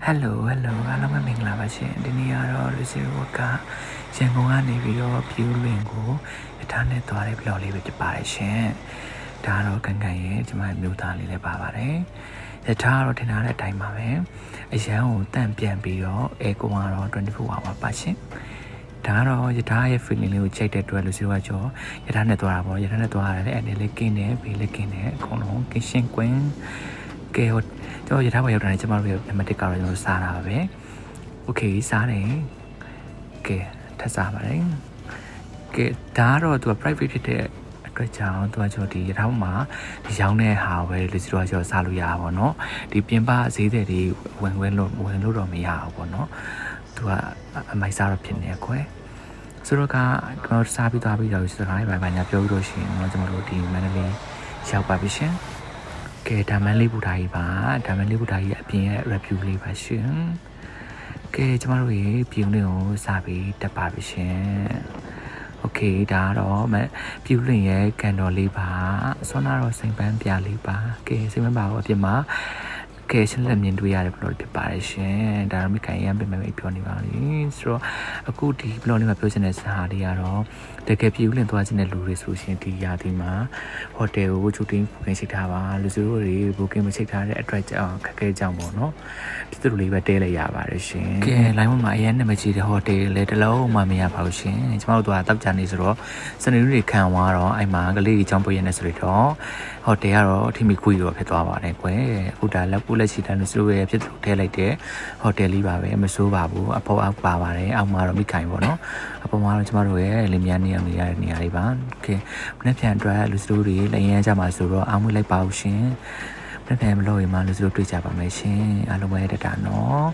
Hello အားလုံးပဲမင်္ဂလာပါရှင်ဒီနေ့ကတော့လူစီဝကရန်ကုန်ကနေပြီးတော့ view link ကိုရထားနဲ့သွားတဲ့ blog လေးပဲဖြစ်ပါတယ်ရှင်ဒါကတော့ကန်ရဲ့ကျွန်မမျိုးသားလေးလည်းပါပါတယ်ရထားကတော့ထင်ထားတဲ့အတိုင်းပါပဲအရန်ကိုတန့်ပြန်ပြီးတော့ air ကွန်ကတော့24 hour ပါရှင်ဒါကတော့ရထားရဲ့ feeling လေးကိုချိန်တဲ့အတွက်လူစီဝကကျော်ရထားနဲ့သွားတာပေါ့ရထားနဲ့သွားရတယ်အဲ့ဒီလေးကင်းတယ်ဘေးလေးကင်းတယ်အကုန်လုံးကင်းရှင်းကွင်းကဲဟိုကျွန်တော်ရထားပေါ်ရောက်တာနဲ့ကျွန်တော်တို့နံပါတ်1ကတော့ကျွန်တော်စားတာပါပဲโอเคစားတယ်ကဲထပ်စားပါတယ်ကဲဒါကတော့သူက private ဖြစ်တဲ့အတွက်ကြောင့်သူကကျွန်တော်ဒီရထားမှာဒီရောင်းတဲ့ဟာပဲလူစီတော့ကျွန်တော်စားလို့ရပါဘောเนาะဒီပြင်ပဈေးတွေတွေဝင်လို့တော့မရဘူးပေါ့เนาะသူကအမိုက်စားတော့ဖြစ်နေခွဲဆိုတော့ကကျွန်တော်စားပြီးသွားပြီးတော့စကားလေးဘာညာပြောပြီးလို့ရှိရင်တော့ကျွန်တော်တို့ဒီမန္တလေးရောက်ပါပြီရှင်ကဲဒါမန်လေးဘူတာကြီးပါဒါမန်လေးဘူတာကြီးအပြင်ရဲ့ review လေးပါရှင်ကဲကျမတို့ရေ view လေးကိုစပြီးတက်ပါပြီရှင်โอเคဒါတော့view လေးရဲ့ကန်တော်လေးပါဆွမ်းနာတော့စိန်ပန်းပြလေးပါကဲစိန်ပန်းပါတော့အပြင်မှာကဲရှင်းလက်မြင်တွေ့ရတယ်ဘလို့ဖြစ်ပါတယ်ရှင်ဒါတော့မိခိုင်ရမ်းပြင်မဲ့ပြောနေပါလိမ့်ဆိုတော့အခုဒီဘလို့လေးမှာပြောချင်တဲ့စာလေးကတော့တကယ်view လင်းသွားခြင်းတဲ့လူတွေဆိုရှင်ဒီရာသီမှာဟိုတယ်ကိုချုပ်တင်းဘုကင်းချိတ်ထားပါလူစုတွေဘုကင်းမချိတ်ထားတဲ့အတွက်ကြောင့်ခက်ခဲကြောင်ပေါ့နော်ပြည်သူလေးပဲတဲလိုက်ရပါတယ်ရှင်ကဲ line မှာအရင်နဲ့မကြည့်တဲ့ဟိုတယ်လည်းတလုံးမှမရပါဘူးရှင်ကျွန်တော်တို့ကတောက်ကြနေဆိုတော့စနေနေ့တွေခံသွားတော့အဲ့မှာကလေးကြီးကြောင်းပွေရနေဆိုတော့ဟိုတယ်ကတော့အထီမီခွေရောဖြစ်သွားပါတယ်ကွယ်အခုဒါလက်ရှိတန်းလူစုရဲ့ဖြစ်လို့ထဲလိုက်တဲ့ဟိုတယ်လေးပါပဲမစိုးပါဘူးအပေါ်အောက်ပါပါတယ်အောက်မှာတော့မိခိုင်ပေါ့နော်အပေါ်မှာတော့ကျမတို့ရဲ့လင်မြန်းနေရတဲ့နေရာလေးပါโอเคမနေ့ပြန်အတွက်လူစုတွေလည်းရမ်းကြမှာဆိုတော့အားမွေးလိုက်ပါဦးရှင်မနေ့ပြန်မလို့ရင်မှလူစုတွေ့ကြပါမယ်ရှင်အားလုံးပဲတက်တာနော်